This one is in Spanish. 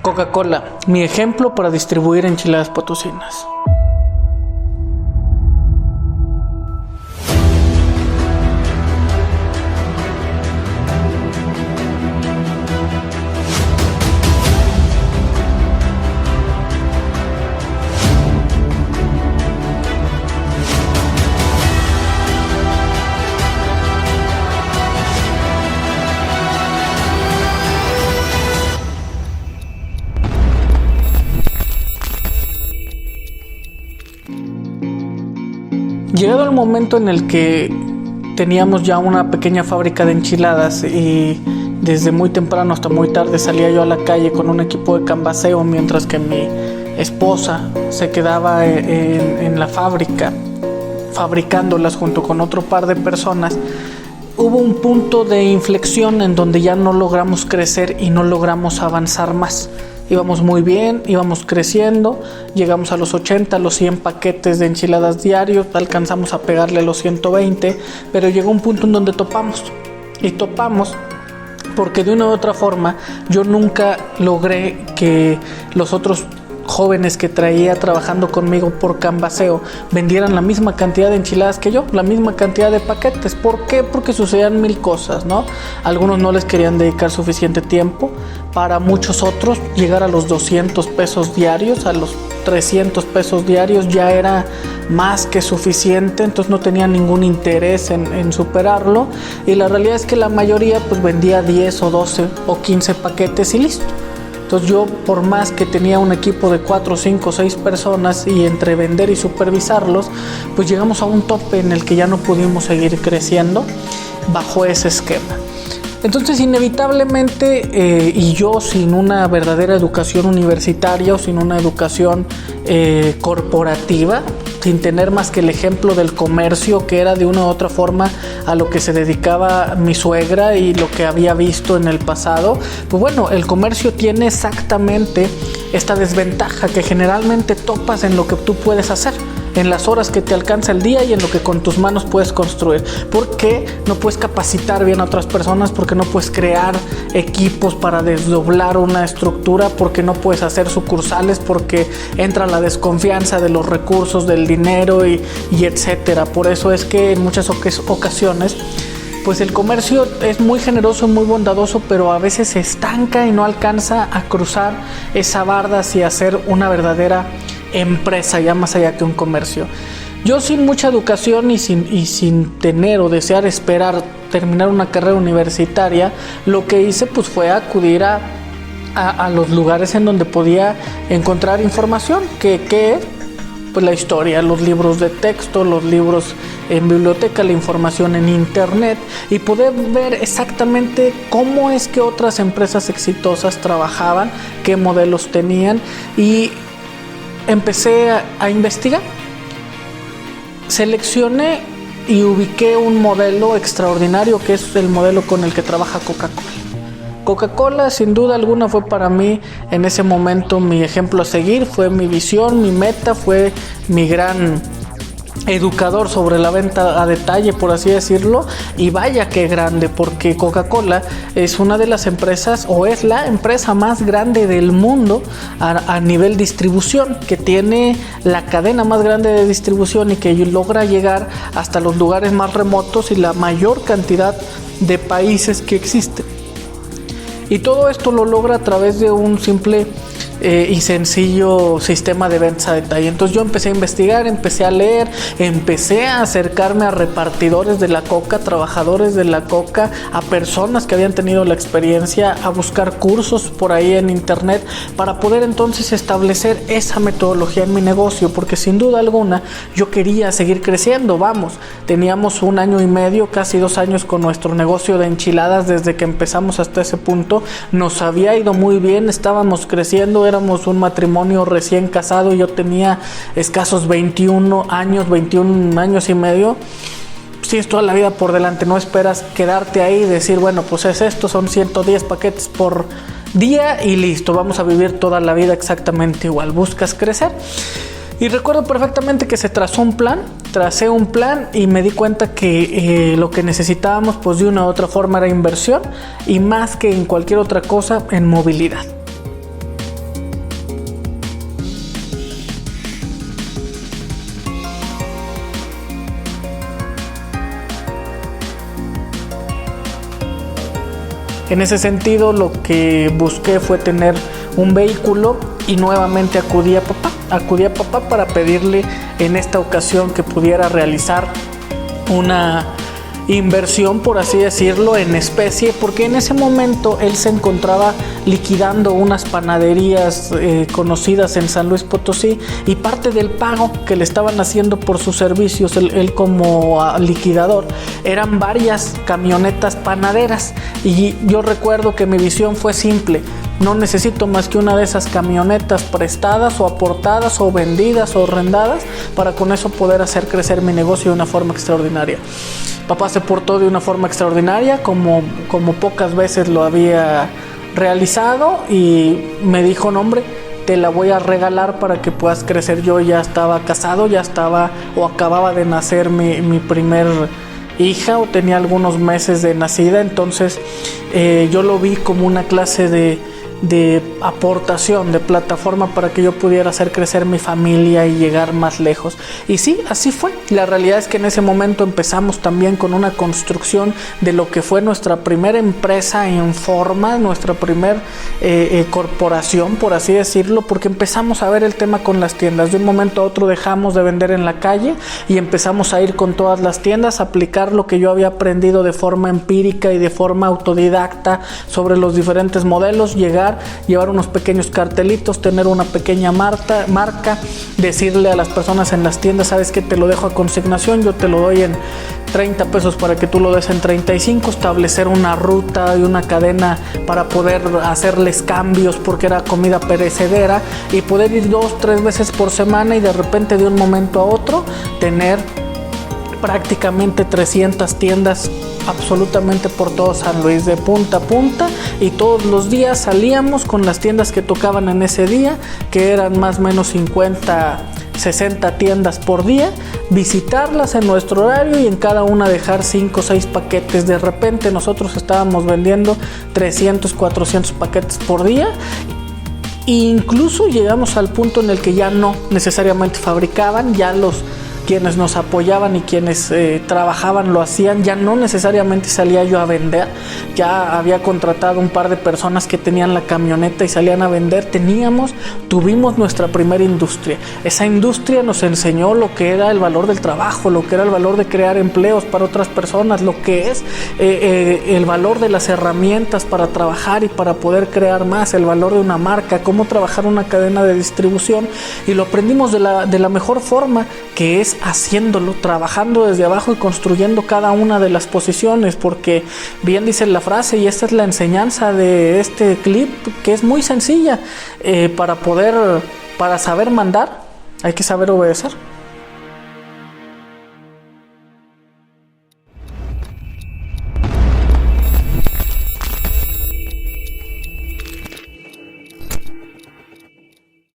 Coca-Cola, mi ejemplo para distribuir enchiladas potosinas. Llegado el momento en el que teníamos ya una pequeña fábrica de enchiladas y desde muy temprano hasta muy tarde salía yo a la calle con un equipo de canvaseo mientras que mi esposa se quedaba en la fábrica fabricándolas junto con otro par de personas, hubo un punto de inflexión en donde ya no logramos crecer y no logramos avanzar más. Íbamos muy bien, íbamos creciendo, llegamos a los 80, los 100 paquetes de enchiladas diarios, alcanzamos a pegarle a los 120, pero llegó un punto en donde topamos. Y topamos porque de una u otra forma yo nunca logré que los otros jóvenes que traía trabajando conmigo por canvaseo vendieran la misma cantidad de enchiladas que yo, la misma cantidad de paquetes. ¿Por qué? Porque sucedían mil cosas, ¿no? Algunos no les querían dedicar suficiente tiempo. Para muchos otros llegar a los 200 pesos diarios, a los 300 pesos diarios ya era más que suficiente, entonces no tenían ningún interés en superarlo, y la realidad es que la mayoría pues vendía 10 o 12 o 15 paquetes y listo. Entonces yo, por más que tenía un equipo de 4, 5, 6 personas y entre vender y supervisarlos, pues llegamos a un tope en el que ya no pudimos seguir creciendo bajo ese esquema. Entonces inevitablemente, y yo sin una verdadera educación universitaria o sin una educación corporativa, sin tener más que el ejemplo del comercio, que era de una u otra forma a lo que se dedicaba mi suegra y lo que había visto en el pasado, pues bueno, el comercio tiene exactamente esta desventaja que generalmente topas en lo que tú puedes hacer, en las horas que te alcanza el día y en lo que con tus manos puedes construir. Porque no puedes capacitar bien a otras personas, porque no puedes crear equipos para desdoblar una estructura, porque no puedes hacer sucursales, porque entra la desconfianza de los recursos, del dinero y etcétera. Por eso es que en muchas ocasiones pues el comercio es muy generoso, muy bondadoso, pero a veces se estanca y no alcanza a cruzar esa barda hacia hacer una verdadera empresa, ya más allá que un comercio. Yo sin mucha educación y sin tener o desear esperar terminar una carrera universitaria, lo que hice pues fue acudir a los lugares en donde podía encontrar información, que pues la historia, los libros de texto, los libros en biblioteca, la información en internet, y poder ver exactamente cómo es que otras empresas exitosas trabajaban, qué modelos tenían, y empecé a investigar. Seleccioné y ubiqué un modelo extraordinario que es el modelo con el que trabaja Coca-Cola. Coca-Cola, sin duda alguna, fue para mí en ese momento mi ejemplo a seguir, fue mi visión, mi meta, fue mi gran educador sobre la venta a detalle, por así decirlo. Y vaya que grande, porque Coca-Cola es una de las empresas, o es la empresa más grande del mundo a nivel distribución, que tiene la cadena más grande de distribución y que logra llegar hasta los lugares más remotos y la mayor cantidad de países que existen. Y todo esto lo logra a través de un simple y sencillo sistema de ventas a detalle. Entonces yo empecé a investigar, empecé a leer, empecé a acercarme a repartidores de la Coca, trabajadores de la Coca, a personas que habían tenido la experiencia, a buscar cursos por ahí en internet para poder entonces establecer esa metodología en mi negocio, porque sin duda alguna yo quería seguir creciendo. Vamos, teníamos 1 año y medio, casi 2 años con nuestro negocio de enchiladas. Desde que empezamos hasta ese punto nos había ido muy bien, estábamos creciendo, éramos un matrimonio recién casado, yo tenía escasos 21 años y medio. Tienes toda la vida por delante, no esperas quedarte ahí y decir, bueno, pues es esto, son 110 paquetes por día y listo, vamos a vivir toda la vida exactamente igual. Buscas crecer. Y recuerdo perfectamente que se tracé un plan y me di cuenta que lo que necesitábamos pues de una u otra forma era inversión, y más que en cualquier otra cosa, en movilidad. En ese sentido, lo que busqué fue tener un vehículo y nuevamente acudí a papá para pedirle en esta ocasión que pudiera realizar una inversión, por así decirlo, en especie, porque en ese momento él se encontraba liquidando unas panaderías conocidas en San Luis Potosí, y parte del pago que le estaban haciendo por sus servicios, él como liquidador, eran varias camionetas panaderas. Y yo recuerdo que mi visión fue simple: no necesito más que una de esas camionetas prestadas o aportadas o vendidas o arrendadas para con eso poder hacer crecer mi negocio de una forma extraordinaria. Papá se portó de una forma extraordinaria, como pocas veces lo había realizado, y me dijo: no, hombre, te la voy a regalar para que puedas crecer. Yo ya estaba casado, acababa de nacer mi primer hija, o tenía algunos meses de nacida. Entonces yo lo vi como una clase de aportación, de plataforma para que yo pudiera hacer crecer mi familia y llegar más lejos. Y sí, así fue. La realidad es que en ese momento empezamos también con una construcción de lo que fue nuestra primera empresa en forma, nuestra primer corporación, por así decirlo, porque empezamos a ver el tema con las tiendas. De un momento a otro dejamos de vender en la calle y empezamos a ir con todas las tiendas, a aplicar lo que yo había aprendido de forma empírica y de forma autodidacta sobre los diferentes modelos, llevar unos pequeños cartelitos, tener una pequeña marca, decirle a las personas en las tiendas: sabes que te lo dejo a consignación, yo te lo doy en 30 pesos para que tú lo des en 35, establecer una ruta y una cadena para poder hacerles cambios, porque era comida perecedera, y poder ir 2-3 veces por semana, y de repente, de un momento a otro, tener prácticamente 300 tiendas absolutamente por todo San Luis, de punta a punta, y todos los días salíamos con las tiendas que tocaban en ese día, que eran más o menos 50-60 tiendas por día, visitarlas en nuestro horario y en cada una dejar 5 o 6 paquetes. De repente nosotros estábamos vendiendo 300-400 paquetes por día. E incluso llegamos al punto en el que ya no necesariamente fabricaban, ya quienes nos apoyaban y quienes trabajaban lo hacían, ya no necesariamente salía yo a vender, ya había contratado un par de personas que tenían la camioneta y salían a vender. Tuvimos nuestra primera industria. Esa industria nos enseñó lo que era el valor del trabajo, lo que era el valor de crear empleos para otras personas, lo que es el valor de las herramientas para trabajar y para poder crear más, el valor de una marca, cómo trabajar una cadena de distribución, y lo aprendimos de la mejor forma, que es haciéndolo, trabajando desde abajo y construyendo cada una de las posiciones, porque bien dice la frase, y esta es la enseñanza de este clip, que es muy sencilla: para saber mandar hay que saber obedecer.